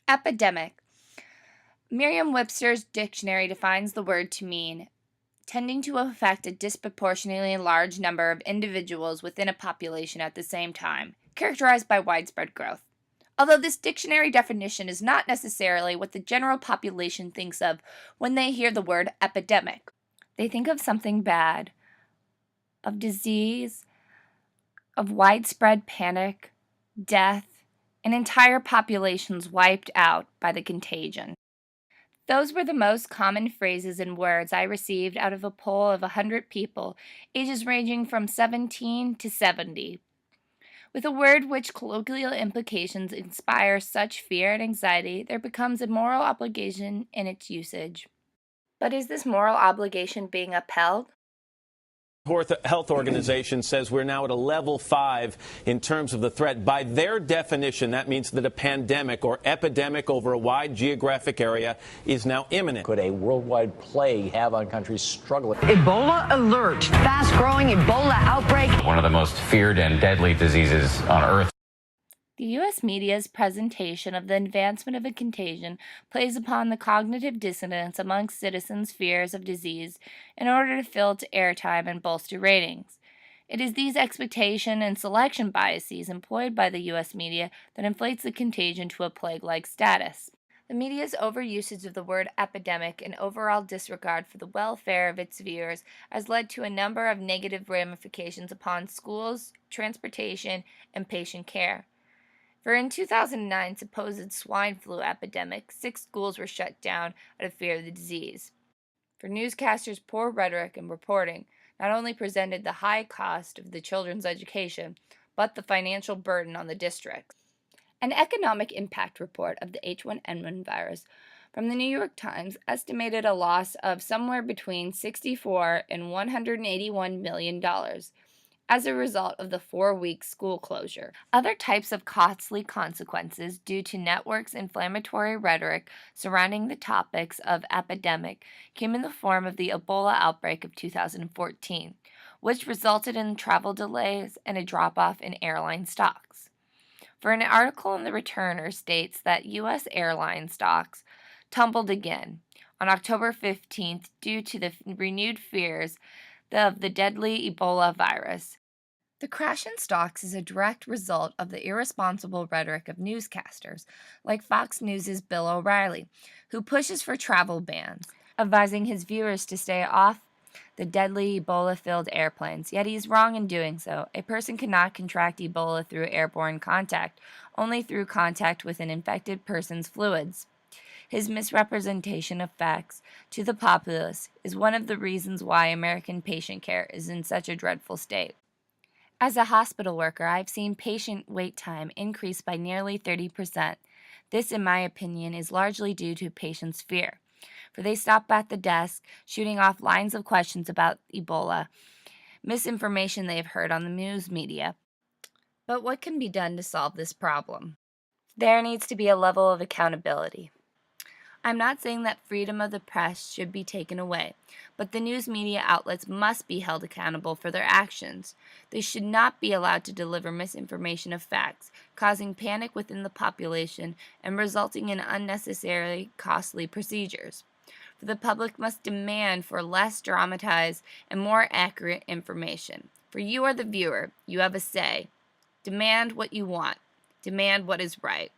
Epidemic. Merriam-Webster's dictionary defines the word to mean tending to affect a disproportionately large number of individuals within a population at the same time, characterized by widespread growth. Although this dictionary definition is not necessarily what the general population thinks of when they hear the word epidemic. They think of something bad, of disease, of widespread panic, death, and entire populations wiped out by the contagion. Those were the most common phrases and words I received out of a poll of 100 people, ages ranging from 17 to 70. With a word which colloquial implications inspire such fear and anxiety, there becomes a moral obligation in its usage. But is this moral obligation being upheld? Health Organization says we're now at a level 5 in terms of the threat. By their definition, that means that a pandemic or epidemic over a wide geographic area is now imminent. Could a worldwide plague have on countries struggling? Ebola alert. Fast-growing Ebola outbreak. One of the most feared and deadly diseases on Earth. The U.S. media's presentation of the advancement of a contagion plays upon the cognitive dissonance amongst citizens' fears of disease in order to fill its airtime and bolster ratings. It is these expectation and selection biases employed by the U.S. media that inflates the contagion to a plague-like status. The media's overusage of the word epidemic and overall disregard for the welfare of its viewers has led to a number of negative ramifications upon schools, transportation, and patient care. For in 2009 supposed swine flu epidemic, 6 schools were shut down out of fear of the disease. For newscasters' poor rhetoric and reporting not only presented the high cost of the children's education, but the financial burden on the districts. An economic impact report of the H1N1 virus from the New York Times estimated a loss of somewhere between $64 and $181 million. As a result of the 4-week school closure. Other types of costly consequences due to networks' inflammatory rhetoric surrounding the topics of epidemic came in the form of the Ebola outbreak of 2014, which resulted in travel delays and a drop-off in airline stocks. For an article in The Returner states that U.S. airline stocks tumbled again on October 15th due to the renewed fears of the deadly Ebola virus. The crash in stocks is a direct result of the irresponsible rhetoric of newscasters like Fox News' Bill O'Reilly, who pushes for travel bans, advising his viewers to stay off the deadly Ebola-filled airplanes, yet he is wrong in doing so. A person cannot contract Ebola through airborne contact, only through contact with an infected person's fluids. His misrepresentation of facts to the populace is one of the reasons why American patient care is in such a dreadful state. As a hospital worker, I've seen patient wait time increase by nearly 30%. This, in my opinion, is largely due to patients' fear, for they stop at the desk, shooting off lines of questions about Ebola, misinformation they have heard on the news media. But what can be done to solve this problem? There needs to be a level of accountability. I'm not saying that freedom of the press should be taken away, but the news media outlets must be held accountable for their actions. They should not be allowed to deliver misinformation of facts, causing panic within the population and resulting in unnecessarily costly procedures. For the public must demand for less dramatized and more accurate information. For you are the viewer, you have a say. Demand what you want. Demand what is right.